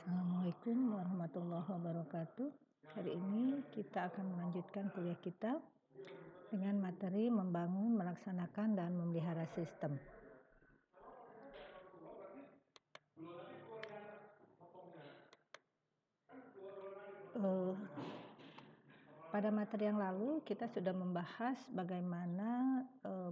Assalamualaikum warahmatullahi wabarakatuh. Hari ini kita akan melanjutkan kuliah kita dengan materi membangun, melaksanakan, dan memelihara sistem. Pada materi yang lalu kita sudah membahas bagaimana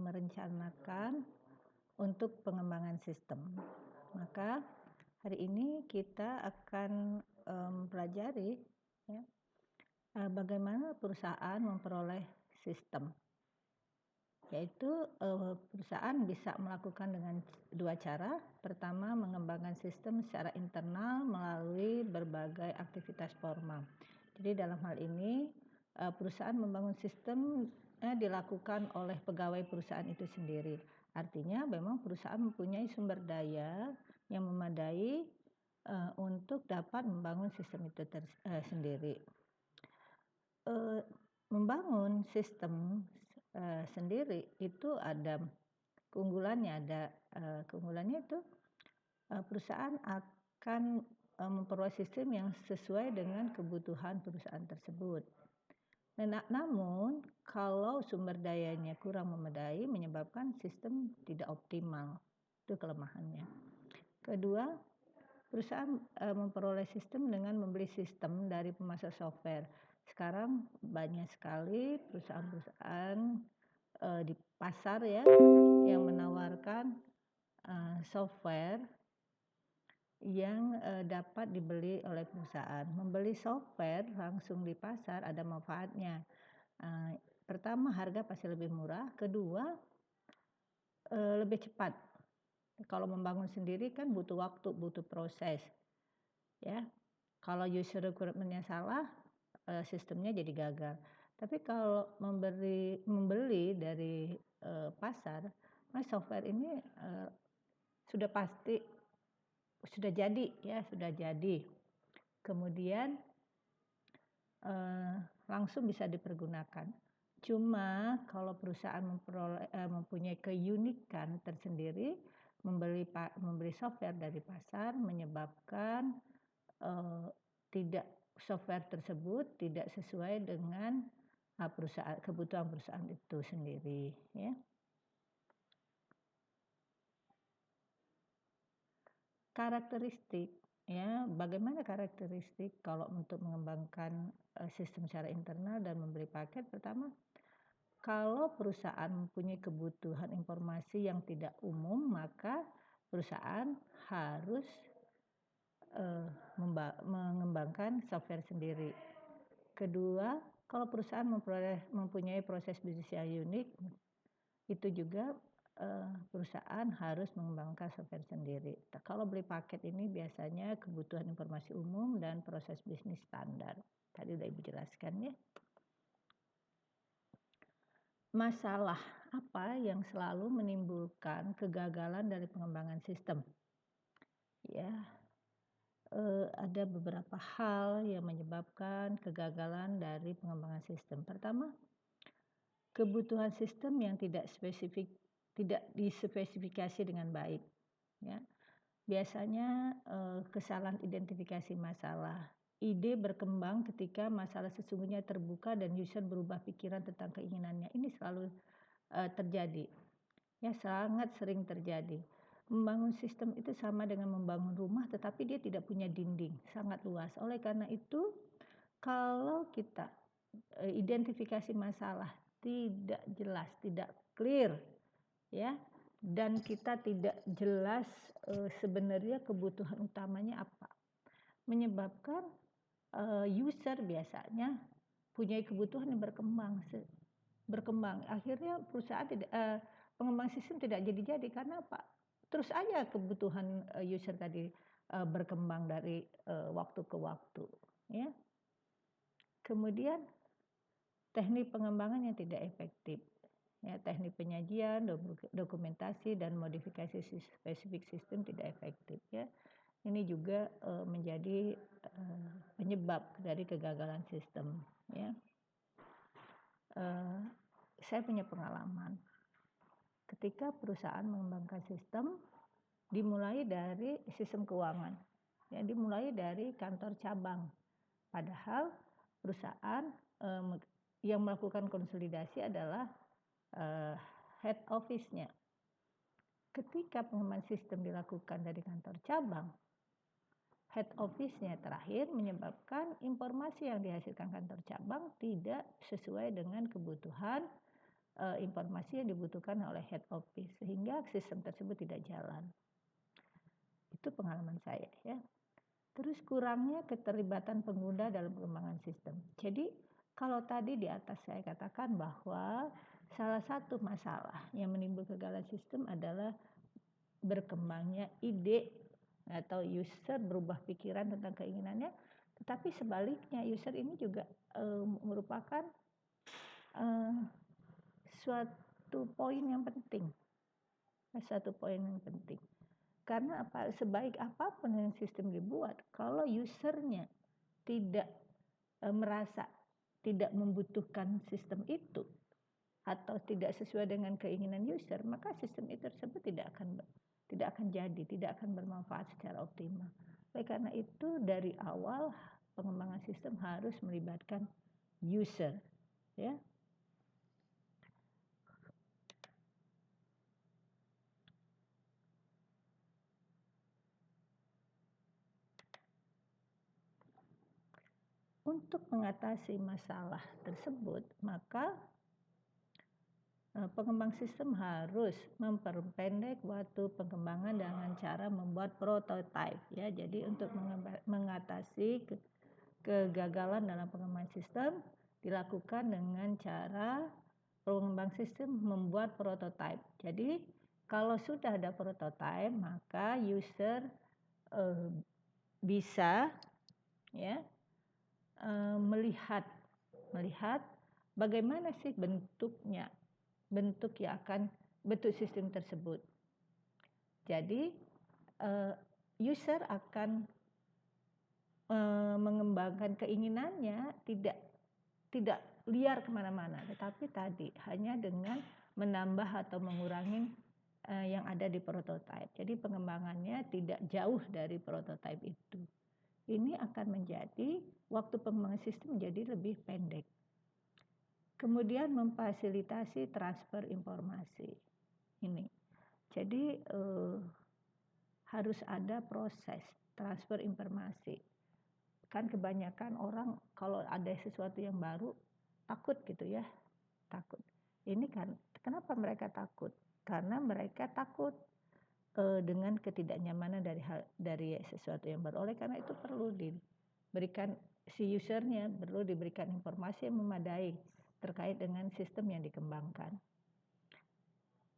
merencanakan untuk pengembangan sistem. Maka hari ini kita akan mempelajari bagaimana perusahaan memperoleh sistem. Yaitu perusahaan bisa melakukan dengan dua cara. Pertama, mengembangkan sistem secara internal melalui berbagai aktivitas formal. Jadi dalam hal ini perusahaan membangun sistem dilakukan oleh pegawai perusahaan itu sendiri. Artinya memang perusahaan mempunyai sumber daya yang memadai untuk dapat membangun sistem itu sendiri. Membangun sistem sendiri itu ada keunggulannya. Keunggulannya itu perusahaan akan memperoleh sistem yang sesuai dengan kebutuhan perusahaan tersebut. Namun kalau sumber dayanya kurang memadai menyebabkan sistem tidak optimal. Itu kelemahannya. Kedua, perusahaan memperoleh sistem dengan membeli sistem dari pemasok software. Sekarang banyak sekali perusahaan-perusahaan di pasar yang menawarkan software yang dapat dibeli oleh perusahaan. Membeli software langsung di pasar ada manfaatnya. Pertama, harga pasti lebih murah. Kedua, lebih cepat. Kalau membangun sendiri kan butuh waktu, butuh proses. Ya, kalau user requirement-nya salah, sistemnya jadi gagal. Tapi kalau membeli dari pasar, software ini sudah pasti sudah jadi. Kemudian langsung bisa dipergunakan. Cuma kalau perusahaan mempunyai keunikan tersendiri, membeli software dari pasar menyebabkan software tersebut tidak sesuai dengan kebutuhan perusahaan itu sendiri. Ya. Karakteristik, bagaimana karakteristik kalau untuk mengembangkan sistem secara internal dan membeli paket? Pertama, kalau perusahaan mempunyai kebutuhan informasi yang tidak umum, maka perusahaan harus mengembangkan software sendiri. Kedua, kalau perusahaan mempunyai proses bisnis yang unik, itu juga perusahaan harus mengembangkan software sendiri. Kalau beli paket ini biasanya kebutuhan informasi umum dan proses bisnis standar. Tadi udah Ibu jelaskan ya. Masalah apa yang selalu menimbulkan kegagalan dari pengembangan sistem? Ada beberapa hal yang menyebabkan kegagalan dari pengembangan sistem. Pertama, kebutuhan sistem yang tidak dispesifikasi dengan baik. Ya. Biasanya kesalahan identifikasi masalah. Ide berkembang ketika masalah sesungguhnya terbuka dan user berubah pikiran tentang keinginannya. Ini selalu terjadi. Ya, sangat sering terjadi. Membangun sistem itu sama dengan membangun rumah, tetapi dia tidak punya dinding, sangat luas. Oleh karena itu, kalau kita identifikasi masalah tidak jelas, tidak clear, ya, dan kita tidak jelas sebenarnya kebutuhan utamanya apa, menyebabkan user biasanya punya kebutuhan yang berkembang. Akhirnya perusahaan pengembang sistem tidak jadi karena apa? Terus aja kebutuhan user tadi berkembang dari waktu ke waktu. Ya. Kemudian teknik pengembangan yang tidak efektif. Ya, teknik penyajian, dokumentasi dan modifikasi spesifik sistem tidak efektif. Ya. Ini juga menjadi penyebab dari kegagalan sistem. Ya. Saya punya pengalaman. Ketika perusahaan mengembangkan sistem, dimulai dari sistem keuangan. ya, dimulai dari kantor cabang. Padahal perusahaan yang melakukan konsolidasi adalah head office-nya. Ketika pengembangan sistem dilakukan dari kantor cabang, head office-nya terakhir menyebabkan informasi yang dihasilkan kantor cabang tidak sesuai dengan kebutuhan informasi yang dibutuhkan oleh head office, sehingga sistem tersebut tidak jalan. Itu pengalaman saya, ya. Terus kurangnya keterlibatan pengguna dalam pengembangan sistem. Jadi kalau tadi di atas saya katakan bahwa salah satu masalah yang menimbulkan kegagalan sistem adalah berkembangnya ide atau user berubah pikiran tentang keinginannya, tetapi sebaliknya user ini juga merupakan suatu poin yang penting. Karena sebaik apapun yang sistem dibuat, kalau usernya tidak merasa tidak membutuhkan sistem itu atau tidak sesuai dengan keinginan user, maka sistem itu tersebut tidak akan jadi, tidak akan bermanfaat secara optimal. Oleh karena itu dari awal pengembangan sistem harus melibatkan user, ya. Untuk mengatasi masalah tersebut, maka pengembang sistem harus memperpendek waktu pengembangan dengan cara membuat prototype, ya. Jadi untuk mengatasi kegagalan dalam pengembangan sistem dilakukan dengan cara pengembang sistem membuat prototype. Jadi kalau sudah ada prototype, maka user bisa, ya, melihat bagaimana sih bentuk sistem tersebut. Jadi user akan mengembangkan keinginannya tidak liar kemana-mana, tetapi tadi hanya dengan menambah atau mengurangi yang ada di prototype. Jadi pengembangannya tidak jauh dari prototype itu. Ini akan menjadi waktu pengembangan sistem menjadi lebih pendek. Kemudian memfasilitasi transfer informasi. Ini. Jadi harus ada proses transfer informasi. Kan kebanyakan orang kalau ada sesuatu yang baru takut gitu, ya. Takut. Ini kan kenapa mereka takut? Karena mereka takut dengan ketidaknyamanan dari sesuatu yang baru. Oleh karena itu perlu diberikan si usernya perlu diberikan informasi yang memadai terkait dengan sistem yang dikembangkan.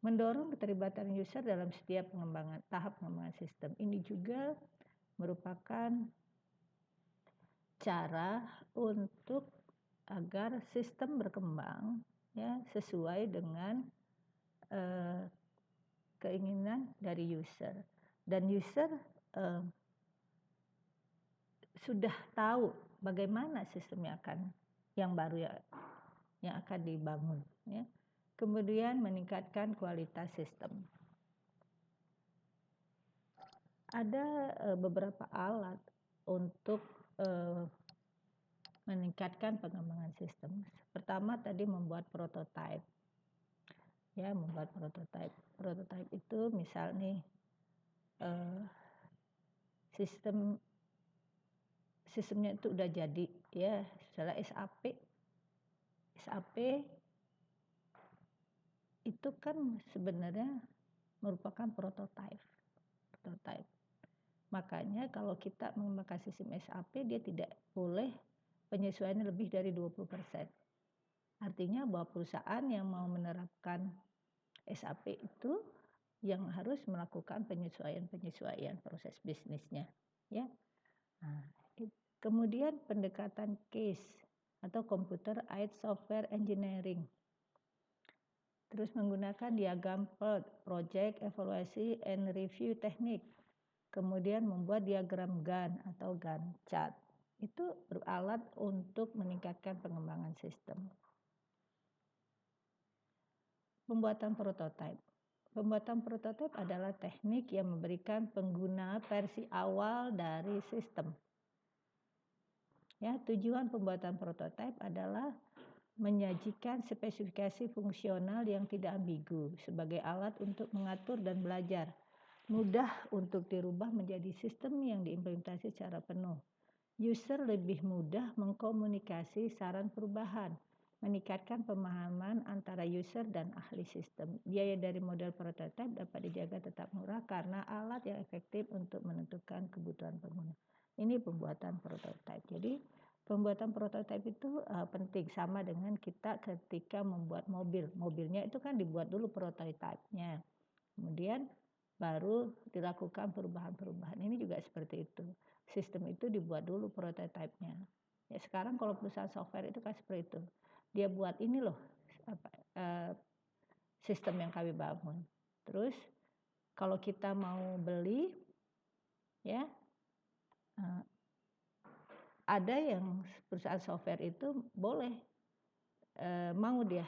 Mendorong keterlibatan user dalam setiap tahap pengembangan sistem. Ini juga merupakan cara untuk agar sistem berkembang, ya, sesuai dengan keinginan dari user, dan user sudah tahu bagaimana sistem yang baru yang akan dibangun, ya. Kemudian meningkatkan kualitas sistem. Ada beberapa alat untuk meningkatkan pengembangan sistem. Pertama tadi membuat prototype. Ya, membuat prototype. Prototype itu misal nih sistemnya itu udah jadi, ya, misalnya SAP itu kan sebenarnya merupakan prototype. Makanya kalau kita menggunakan sistem SAP, dia tidak boleh penyesuaiannya lebih dari 20%. Artinya bahwa perusahaan yang mau menerapkan SAP itu yang harus melakukan penyesuaian proses bisnisnya, ya. Nah, kemudian pendekatan case atau computer aided software engineering. Terus menggunakan diagram PERT, project evaluasi and review teknik. Kemudian membuat diagram Gantt atau Gantt chart. Itu alat untuk meningkatkan pengembangan sistem. Pembuatan prototype. Pembuatan prototipe adalah teknik yang memberikan pengguna versi awal dari sistem. Ya, tujuan pembuatan prototipe adalah menyajikan spesifikasi fungsional yang tidak ambigu sebagai alat untuk mengatur dan belajar, mudah untuk dirubah menjadi sistem yang diimplementasi secara penuh. User lebih mudah mengkomunikasi saran perubahan, meningkatkan pemahaman antara user dan ahli sistem. Biaya dari model prototipe dapat dijaga tetap murah karena alat yang efektif untuk menentukan kebutuhan pengguna. Ini pembuatan prototipe. Jadi pembuatan prototipe itu penting, sama dengan kita ketika membuat mobil. Mobilnya itu kan dibuat dulu prototipenya, kemudian baru dilakukan perubahan-perubahan. Ini juga seperti itu. Sistem itu dibuat dulu prototipenya. Ya, sekarang kalau perusahaan software itu kan seperti itu. Dia buat ini loh sistem yang kami bangun. Terus kalau kita mau beli, ya ada yang perusahaan software itu boleh mau dia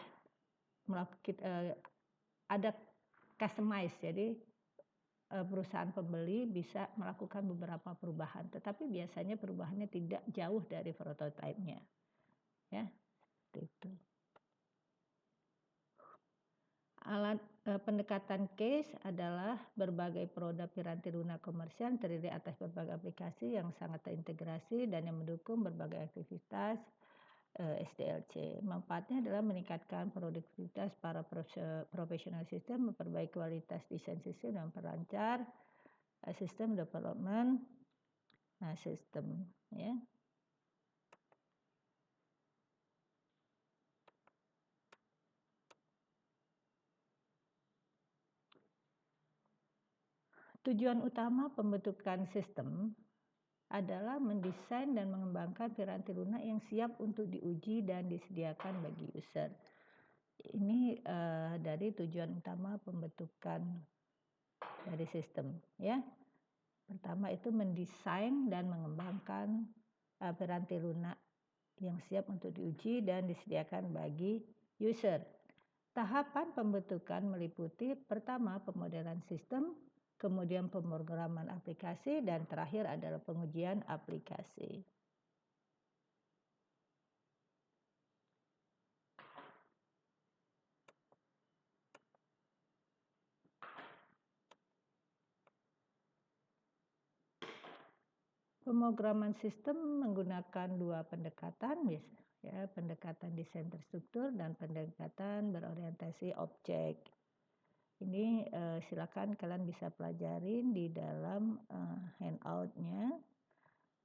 melakukan ada customize, jadi perusahaan pembeli bisa melakukan beberapa perubahan, tetapi biasanya perubahannya tidak jauh dari prototipenya, ya, itu. Alat pendekatan case adalah berbagai produk piranti lunak komersial terdiri atas berbagai aplikasi yang sangat terintegrasi dan yang mendukung berbagai aktivitas SDLC. Manfaatnya adalah meningkatkan produktivitas para profesional sistem, memperbaiki kualitas desain sistem dan memperlancar sistem development sistem, ya. Tujuan utama pembentukan sistem adalah mendesain dan mengembangkan piranti lunak yang siap untuk diuji dan disediakan bagi user. Ini dari tujuan utama pembentukan dari sistem, ya. Pertama itu mendesain dan mengembangkan piranti lunak yang siap untuk diuji dan disediakan bagi user. Tahapan pembentukan meliputi pertama pemodelan sistem, kemudian pemrograman aplikasi, dan terakhir adalah pengujian aplikasi. Pemrograman sistem menggunakan dua pendekatan, ya, pendekatan desain terstruktur dan pendekatan berorientasi objek. Ini silakan kalian bisa pelajarin di dalam handout-nya.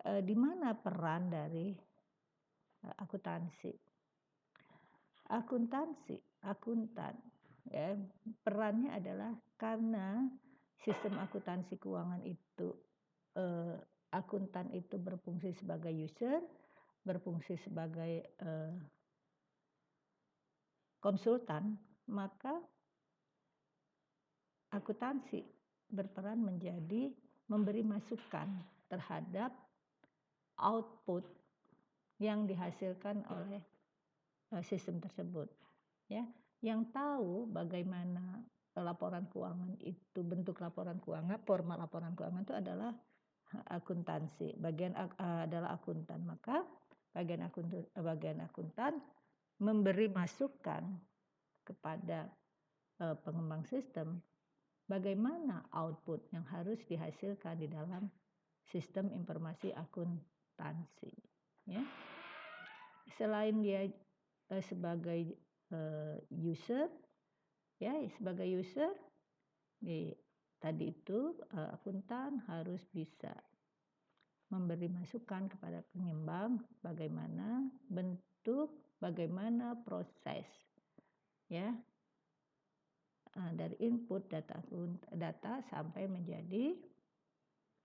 Di mana peran dari akuntansi? Akuntan, ya, perannya adalah karena sistem akuntansi keuangan itu akuntan itu berfungsi sebagai user, berfungsi sebagai konsultan, maka akuntansi berperan menjadi memberi masukan terhadap output yang dihasilkan oleh sistem tersebut, ya. Yang tahu bagaimana laporan keuangan itu, bentuk laporan keuangan, format laporan keuangan itu adalah akuntansi, bagian adalah akuntan. Maka bagian akuntan memberi masukan kepada pengembang sistem bagaimana output yang harus dihasilkan di dalam sistem informasi akuntansi, ya. Selain dia sebagai user, ya, sebagai user tadi itu akuntan harus bisa memberi masukan kepada pengembang bagaimana bentuk, bagaimana proses, ya, dari input data sampai menjadi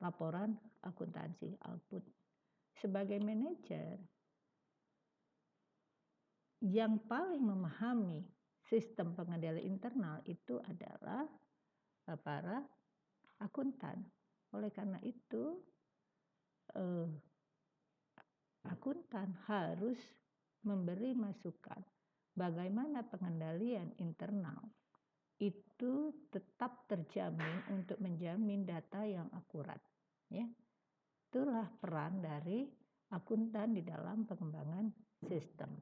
laporan akuntansi output. Sebagai manajer yang paling memahami sistem pengendalian internal itu adalah para akuntan. Oleh karena itu akuntan harus memberi masukan bagaimana pengendalian internal itu tetap terjamin untuk menjamin data yang akurat, ya. Itulah peran dari akuntan di dalam pengembangan sistem.